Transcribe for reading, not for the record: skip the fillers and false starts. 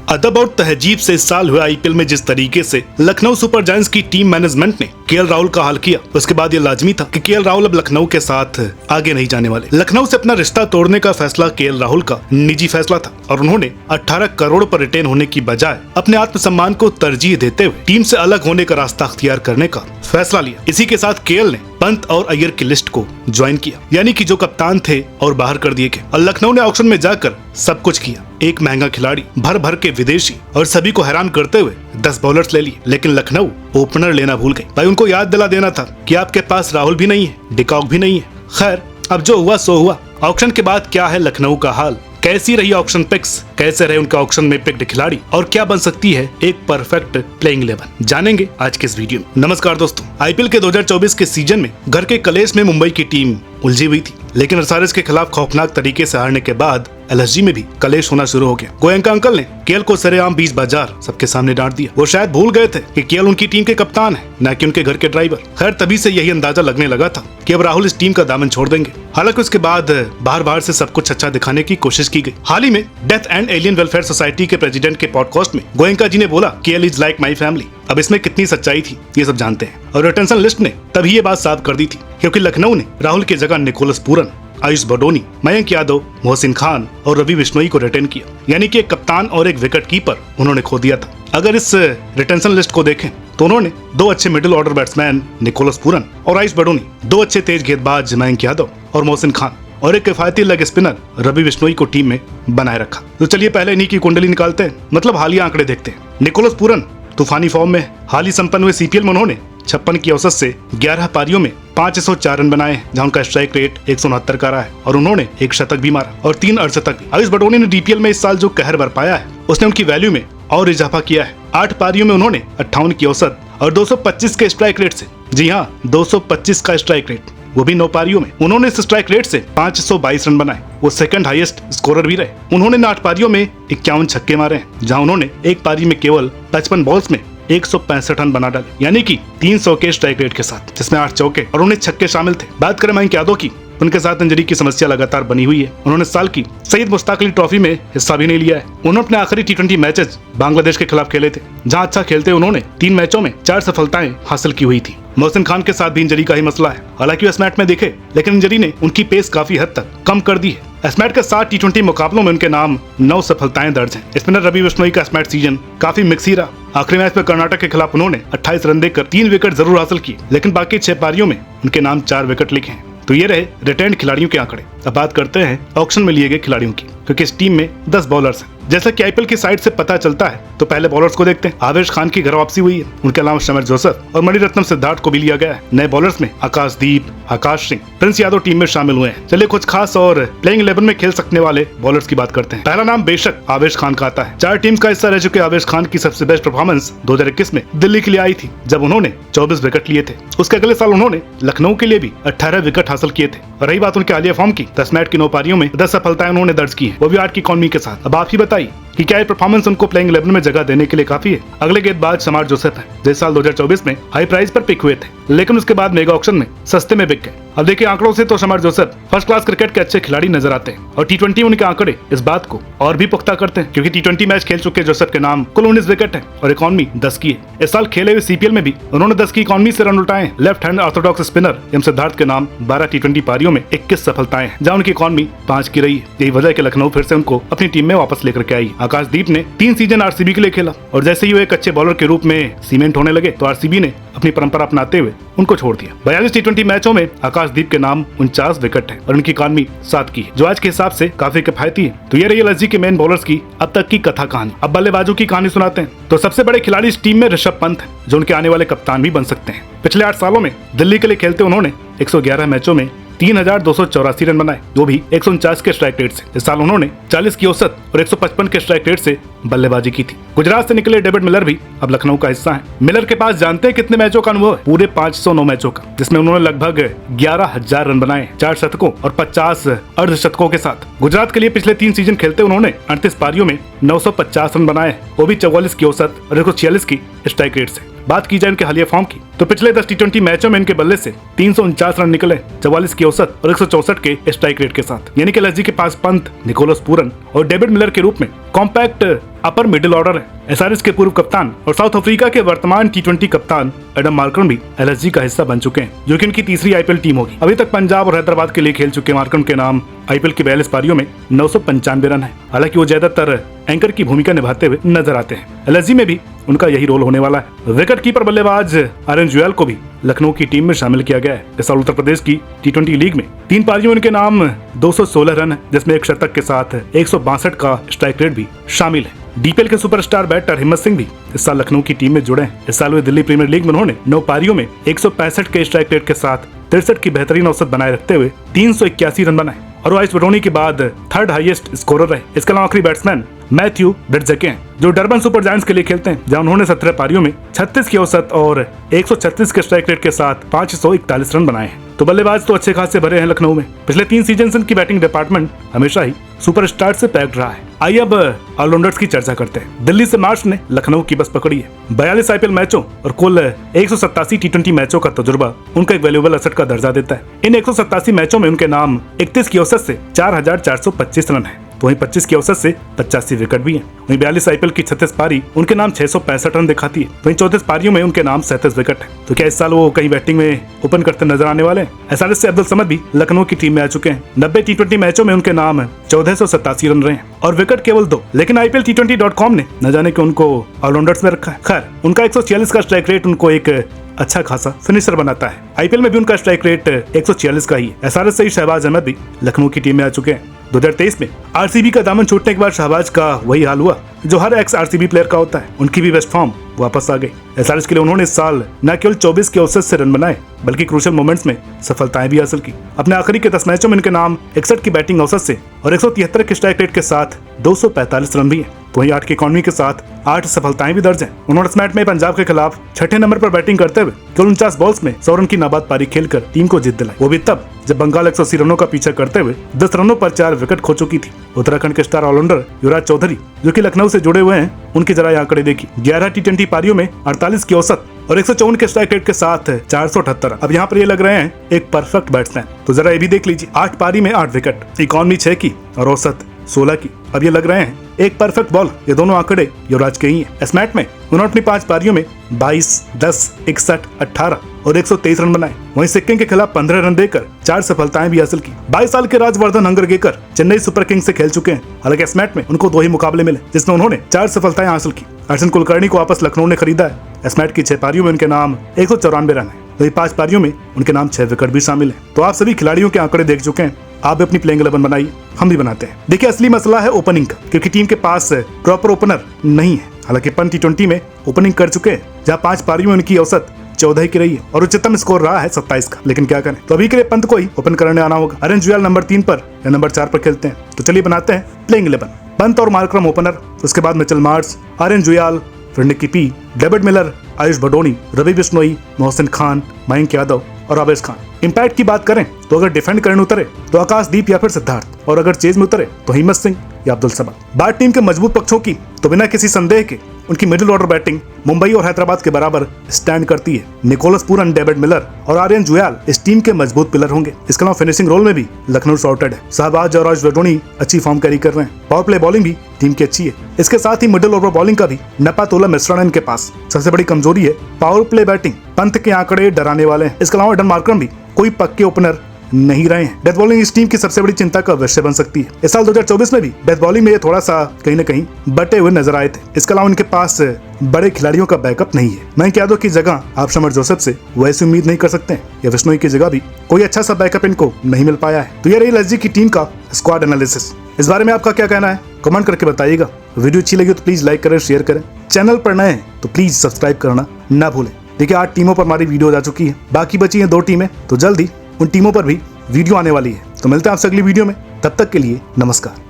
अदब और तहजीब से इस साल हुए आईपीएल में जिस तरीके से लखनऊ सुपर जायंट्स की टीम मैनेजमेंट ने केएल राहुल का हाल किया, उसके बाद ये लाजमी था कि केएल राहुल अब लखनऊ के साथ आगे नहीं जाने वाले। लखनऊ से अपना रिश्ता तोड़ने का फैसला केएल राहुल का निजी फैसला था और उन्होंने 18 करोड़ पर रिटेन होने की बजाय अपने आत्मसम्मान को तरजीह देते हुए टीम से अलग होने का रास्ता अख्तियार करने का फैसला लिया। इसी के साथ केएल ने पंत और अय्यर की लिस्ट को ज्वाइन किया, यानी कि जो कप्तान थे और बाहर कर दिए गए। और लखनऊ ने ऑक्शन में जाकर सब कुछ किया, एक महंगा खिलाड़ी, भर भर के विदेशी और सभी को हैरान करते हुए 10 बॉलर्स ले लिए। लेकिन लखनऊ ओपनर लेना भूल गई। भाई उनको याद दिला देना था कि आपके पास राहुल भी नहीं है, डिकॉक भी नहीं है। खैर, अब जो हुआ सो हुआ। ऑक्शन के बाद क्या है लखनऊ का हाल, कैसी रही ऑक्शन पिक्स, कैसे रहे उनका ऑक्शन में पिक्ड खिलाड़ी और क्या बन सकती है एक परफेक्ट प्लेइंग 11, जानेंगे आज के इस वीडियो में। नमस्कार दोस्तों, आईपीएल के 2024 के सीजन में घर के कलेश में मुंबई की टीम उलझी हुई थी, लेकिन एसआरएच के खिलाफ खौफनाक तरीके से हारने के बाद एलएसजी में भी कलेश होना शुरू हो गया। गोयनका अंकल ने केएल को सरेआम 20 बाजार सबके सामने डांट दिया। वो शायद भूल गए थे कि केएल उनकी टीम के कप्तान है, न कि उनके घर के ड्राइवर। खैर, तभी से यही अंदाजा लगने लगा था कि अब राहुल इस टीम का दामन छोड़ देंगे। हालांकि उसके बाद बाहर से सब कुछ अच्छा दिखाने की कोशिश की गई। हाल ही में death and alien welfare society के प्रेसिडेंट के पॉडकास्ट में गोयनका जी ने बोला KL is like my family. अब इसमें कितनी सच्चाई थी ये सब जानते हैं। और रिटेंशन लिस्ट ने तभी ये बात साफ कर दी थी, क्योंकि लखनऊ ने राहुल की जगह निकोलस पूरन, आयुष बडोनी, मयंक यादव, मोहसिन खान और रवि बिश्नोई को रिटेन किया, यानी कि एक कप्तान और एक विकेट कीपर उन्होंने खो दिया था। अगर इस रिटेंशन लिस्ट को देखें तो उन्होंने 2 अच्छे middle order batsman Nicholas Pooran और आयुष बडोनी, 2 अच्छे तेज गेंदबाज मयंक यादव और मोहसिन खान और एक किफायती लेग स्पिनर रवि बिश्नोई को टीम में बनाए रखा। तो चलिए पहले इन्हीं की कुंडली निकालते हैं, मतलब हालिया आंकड़े देखते हैं। निकोलस पूरन तूफानी फॉर्म में। हाल ही संपन्न हुए सीपीएल में उन्होंने 56 की औसत से 11 पारियों में 504 रन बनाए, जहां उनका स्ट्राइक रेट 169 का रहा है और उन्होंने एक शतक भी मारा और 3 अर्धशतक भी। आयुष बडोनी ने डीपीएल में इस साल जो कहर बरपाया है, उसने उनकी वैल्यू में और इजाफा किया है। 8 पारियों में उन्होंने 58 की औसत और 225 के स्ट्राइक रेट से, जी हाँ 225 का स्ट्राइक रेट, वो भी 9 पारियों में। उन्होंने इस स्ट्राइक रेट से 522 रन बनाए, वो सेकंड हाईएस्ट स्कोरर भी रहे। उन्होंने 8 पारियों में 51 छक्के मारे हैं, जहां उन्होंने एक पारी में केवल 55 बॉल्स में 165 रन बना डाले, यानी कि 300 के स्ट्राइक रेट के साथ, जिसमें 8 चौके और 19 छक्के शामिल थे। बात करें मयंक यादव की, उनके साथ इंजरी की समस्या लगातार बनी हुई है। उन्होंने साल की सईद मुश्ताक अली ट्रॉफी में हिस्सा भी नहीं लिया है। उन्होंने अपने आखिरी T20 मैचेस बांग्लादेश के खिलाफ खेले थे, जहां अच्छा खेलते उन्होंने 3 मैचों में 4 सफलताएं हासिल की हुई थी। मोहसिन खान के साथ भी इंजरी का ही मसला है। हालांकि वो एसमैट में दिखे, लेकिन इंजरी ने उनकी पेस काफी हद तक कम कर दी है। एसमैट के 7 T20 मुकाबलों में उनके नाम 9 सफलताएं दर्ज हैं। स्पिनर रवि बिश्नोई का एसमैट सीजन काफी मिक्स ही रहा। आखिरी मैच में कर्नाटक के खिलाफ उन्होंने 28 रन देकर 3 विकेट जरूर हासिल किए, लेकिन बाकी 6 पारियों में उनके नाम 4 विकेट लिखे हैं। तो ये रहे रिटेन्ड खिलाड़ियों के आंकड़े। अब बात करते हैं ऑक्शन में लिए गए खिलाड़ियों की, क्योंकि इस टीम में 10 बॉलर्स हैं। जैसा कि आईपीएल की साइट से पता चलता है, तो पहले बॉलर्स को देखते हैं। आवेश खान की घर वापसी हुई है, उनके अलावा शमर जोसेफ और मणिरत्नम सिद्धार्थ को भी लिया गया है। नए बॉलर्स में आकाशदीप, आकाश सिंह, प्रिंस यादव टीम में शामिल हुए हैं। चलिए कुछ खास और प्लेइंग 11 में खेल सकने वाले बॉलर्स की बात करते हैं। पहला नाम बेशक आवेश खान का आता है। 4 टीम्स का हिस्सा रह चुके आवेश खान की सबसे बेस्ट परफॉर्मेंस 2021 में दिल्ली के लिए आई थी, जब उन्होंने 24 विकेट लिए थे। उसके अगले साल उन्होंने लखनऊ के लिए भी 18 विकेट हासिल किए थे। और रही बात उनके हालिया फॉर्म की, 10 मैच की 9 पारियों में 10 सफलताएं उन्होंने दर्ज की है, वो भी 8 की इकॉनमी के साथ। अब आप ही बताइए कि क्या ये परफॉर्मेंस उनको प्लेइंग 11 में जगह देने के लिए काफी है। अगले गेंदबाज शमार जोसेफ है, जो इस साल 2024 में हाई प्राइस पर पिक हुए थे, लेकिन उसके बाद मेगा ऑक्शन में सस्ते में बिक गए। अब देखिए आंकड़ों से तो शमार जोसेफ फर्स्ट क्लास क्रिकेट के अच्छे खिलाड़ी नजर आते हैं और T20 उनके आंकड़े इस बात को और भी पुख्ता करते हैं, क्योंकि T20 मैच खेल चुके जोसेफ के नाम कुल 19 विकेट है और इकॉनमी 10 की है। इस साल खेले हुए सीपीएल में भी उन्होंने 10 की इकॉनमी से रन उठाए। Left hand orthodox spinner M Siddharth के नाम 12 T20 पारियों में 21 सफलताएं हैं, जहां उनकी इकॉनमी 5 की रही है। यही वजह कि लखनऊ फिर से उनको अपनी टीम में वापस लेकर के आई। आकाशदीप ने 3 सीजन आरसीबी के लिए खेला और जैसे ही वो एक अच्छे बॉलर के रूप में सीमेंट होने लगे, तो आरसीबी ने अपनी परंपरा अपनाते हुए उनको छोड़ दिया। 42 T20 मैचों में आकाशदीप के नाम 49 विकेट है और उनकी इकॉनमी 7 की है, जो आज के हिसाब से काफी किफायती है। तो ये रही एलएसजी के मेन बॉलर्स की अब तक की कथा कहानी। अब बल्लेबाजों की कहानी सुनाते हैं। तो सबसे बड़े खिलाड़ी इस टीम में ऋषभ पंत है, जो उनके आने वाले कप्तान भी बन सकते हैं। पिछले 8 सालों में दिल्ली के लिए खेलते उन्होंने 111 मैचों में 3284 रन बनाए, वो भी 149 के स्ट्राइक रेट से। इस साल उन्होंने 40 की औसत और 155 के स्ट्राइक रेट से बल्लेबाजी की थी। गुजरात से निकले डेविड मिलर भी अब लखनऊ का हिस्सा है। मिलर के पास जानते हैं कितने मैचों का अनुभव है? पूरे 509 मैचों का, जिसमें उन्होंने लगभग 11,000 रन बनाए, 4 शतकों और 50 अर्धशतकों के साथ। गुजरात के लिए पिछले 3 सीजन खेलते उन्होंने 38 पारियों में 950 रन बनाए, वो भी 44 की औसत और 146 की स्ट्राइक रेट से। बात की जाए इनके हालिया फॉर्म की तो पिछले 10 टी20 मैचों में इनके बल्ले से 349 रन निकले, 44 की औसत और 164 के स्ट्राइक रेट के साथ। यानी कि एलएसजी के पास पंत, निकोलस पूरन और डेविड मिलर के रूप में कॉम्पैक्ट अपर मिडिल ऑर्डर है। एसआरएच के पूर्व कप्तान और साउथ अफ्रीका के वर्तमान टी20 कप्तान एडम मार्करम भी एलएसजी का हिस्सा बन चुके हैं, जो कि इनकी तीसरी आईपीएल टीम होगी। अभी तक पंजाब और हैदराबाद के लिए खेल चुके मार्करम के नाम आईपीएल की 42 पारियों में 995 रन है। हालांकि वो ज्यादातर एंकर की भूमिका निभाते हुए नजर आते हैं। एलएसजी में भी उनका यही रोल होने वाला है। विकेट कीपर बल्लेबाज आर्यन जुएल को भी लखनऊ की टीम में शामिल किया गया है। इस साल उत्तर प्रदेश की टी20 लीग में 3 पारियों में उनके नाम 216 रन है, जिसमें एक शतक के साथ 162 का स्ट्राइक रेट भी शामिल है। डीपीएल के सुपरस्टार बैटर हिम्मत सिंह भी इस साल लखनऊ की टीम में जुड़े हैं। इस साल वे दिल्ली प्रीमियर लीग में उन्होंने 9 पारियों में 165 के स्ट्राइक रेट के साथ 63 की बेहतरीन औसत बनाए रखते हुए 381 रन बनाए और आइस बडोनी के बाद थर्ड हाईएस्ट स्कोरर रहे। इसके अलावा आखिरी बैट्समैन मैथ्यू ब्रिडजेके हैं, जो डरबन सुपर जायंट्स के लिए खेलते हैं, जहां उन्होंने 17 पारियों में 36 की औसत और 136 के स्ट्राइक रेट के साथ 541 रन बनाए हैं। तो बल्लेबाज तो अच्छे खासे भरे हैं लखनऊ में। पिछले 3 सीजन की बैटिंग डिपार्टमेंट हमेशा ही सुपरस्टार से पैक्ड रहा है। आइए अब ऑलराउंडर्स की चर्चा करते हैं। दिल्ली से मार्च ने लखनऊ की बस पकड़ी है। 42 आईपीएल मैचों और कुल 187 टी20 मैचों का तजुर्बा उनका एक वैल्यूएबल एसेट का दर्जा देता है। इन 187 मैचों में उनके नाम 31 की औसत से 4425 रन है, तो वहीं 25 की औसत से 85 विकेट भी हैं। वहीं 42 आईपीएल की 36 पारी उनके नाम 665 रन दिखाती है। वहीं 34 पारियों में उनके नाम 37 विकेट है। तो क्या इस साल वो कहीं बैटिंग में ओपन करते नजर आने वाले हैं? एसआरएच से अब्दुल समद भी लखनऊ की टीम में आ चुके हैं। 90 टी20 मैचों में उनके नाम 1487 रन रहे हैं और विकेट केवल 2। लेकिन IPL T20.com ने न जाने कि उनको ऑलराउंडर्स में रखा है। खैर, उनका 146 का स्ट्राइक रेट उनको एक अच्छा खासा फिनिशर बनाता है। आईपीएल में भी उनका स्ट्राइक रेट 146 का ही है। एसआरएच से ही शहबाज अहमद भी लखनऊ की टीम में आ चुके हैं। 2023 में आरसीबी का दामन छूटने के बाद शहबाज का वही हाल हुआ जो हर एक्स आरसीबी प्लेयर का होता है। उनकी भी बेस्ट फॉर्म वापस आ गई। एसआरएच के लिए उन्होंने इस साल न केवल 24 के औसत से रन बनाए, बल्कि क्रूशियल मोमेंट्स में सफलताएं भी हासिल की। अपने आखिरी के 10 मैचों में इनके नाम 61 की बैटिंग औसत से और 173 के स्ट्राइक रेट के साथ 245 रन भी हैं। तो वहीं 8 की इकॉनमी के साथ 8 सफलताएं भी दर्ज हैं। उन्होंने इस मैच में पंजाब के खिलाफ 6ठे नंबर पर बैटिंग करते हुए केवल 49 बॉल्स में 100 रन की नाबाद पारी खेलकर टीम को जीत दिलाई। वो भी तब जब बंगाल 180 रनों का पीछा करते हुए 10 रनों पर 4 विकेट खो चुकी थी। उत्तराखंड के स्टार ऑलराउंडर युवराज चौधरी, जो कि लखनऊ से जुड़े हुए हैं, उनकी जरा आंकड़े देखी। 11 टी20 पारियों में 48 की औसत और 154 के स्ट्राइक रेट के साथ 478 रन। अब यहाँ पर ये लग रहे हैं एक परफेक्ट बैट्समैन। तो जरा ये भी देख लीजिए, 8 पारी में 8 विकेट, इकॉनमी 6 की और औसत 16 की। अब ये लग रहे हैं एक परफेक्ट बॉल। ये दोनों आंकड़े युवराज के ही हैं। इस मैच में उन्होंने अपनी 5 पारियों में 22, 10, 61, 18 और 123 रन बनाए। वहीं सिक्किम के खिलाफ 15 रन देकर 4 सफलताएं भी हासिल की। 22 साल के राजवर्धन हंगरगेकर चेन्नई सुपर किंग्स से खेल चुके हैं। हालांकि इस मैच में उनको 2 ही मुकाबले मिले, जिसमें उन्होंने 4 सफलताएं हासिल की। अर्जुन कुलकर्णी को वापस लखनऊ ने खरीदा है। इस मैच की 6 पारियों में उनके नाम 194 रन है। वही 5 पारियों में उनके नाम 6 विकेट भी शामिल है। तो आप सभी खिलाड़ियों के आंकड़े देख चुके हैं। आप भी अपनी प्लेइंग 11 बनाइए, हम भी बनाते हैं। देखिए, असली मसला है ओपनिंग का, क्योंकि टीम के पास प्रॉपर ओपनर नहीं है। हालांकि पंत T20 में ओपनिंग कर चुके हैं, जहां 5 पारियों में उनकी औसत 14 की रही है और उच्चतम स्कोर रहा है 27 का। लेकिन क्या करें, तो अभी के लिए पंत को ही ओपन करने आना होगा। आर्यन जुएल नंबर 3 पर या नंबर 4 पर खेलते हैं। तो चलिए बनाते हैं प्लेइंग 11। पंत और मार्करम ओपनर, उसके बाद मिचेल मार्श, आर्यन जुएल, फिर Nicky P, David Miller, Ayush Badoni, Ravi Bishnoi, Mohsin Khan, Mayank Yadav और आवेश खान। इम्पैक्ट की बात करें तो अगर डिफेंड करने उतरे तो आकाशदीप या फिर सिद्धार्थ, और अगर चेज में उतरे तो हिम्मत सिंह या अब्दुल समद। बात टीम के मजबूत पक्षों की तो बिना किसी संदेह के उनकी मिडिल ऑर्डर बैटिंग मुंबई और हैदराबाद के बराबर स्टैंड करती है। निकोलस पूरन, डेविड मिलर और आर्यन जुएल इस टीम के मजबूत पिलर होंगे। इसके अलावा फिनिशिंग रोल में भी लखनऊ सॉर्टेड है। शहबाज और आयुष बडोनी अच्छी फॉर्म कैरी कर रहे हैं। पावर प्ले बॉलिंग भी टीम की अच्छी है। इसके साथ ही मिडिल ऑर्डर बॉलिंग का भी नपा तोला मिश्रण है इनके पास। सबसे बड़ी कमजोरी है पावर प्ले बैटिंग। पंत के आंकड़े डराने वाले हैं। इसके अलावा एडम मार्करम भी कोई पक्के ओपनर नहीं रहे हैं। डेथ बॉलिंग इस टीम की सबसे बड़ी चिंता का विषय बन सकती है। इस साल 2024 में भी डेथ बॉलिंग में ये थोड़ा सा कहीं न कहीं बटे हुए नजर आए थे। इसके अलावा उनके पास बड़े खिलाड़ियों का बैकअप नहीं है। मयंक यादव की जगह आप शमर जोसेफ से वैसी उम्मीद नहीं कर सकते हैं, या बिश्नोई की जगह भी कोई अच्छा सा बैकअप इनको नहीं मिल पाया है। तो ये रही एलएसजी की टीम का स्क्वाड एनालिसिस। इस बारे में आपका क्या कहना है, कमेंट करके बताइएगा। वीडियो अच्छी लगी तो प्लीज लाइक करें, शेयर करें। चैनल पर नए हैं तो प्लीज सब्सक्राइब करना ना भूलें। देखिए, 8 टीमों पर हमारी वीडियो आ चुकी है, बाकी बची हैं 2 टीमें, तो जल्दी उन टीमों पर भी वीडियो आने वाली है। तो मिलते हैं आपसे अगली वीडियो में, तब तक के लिए नमस्कार।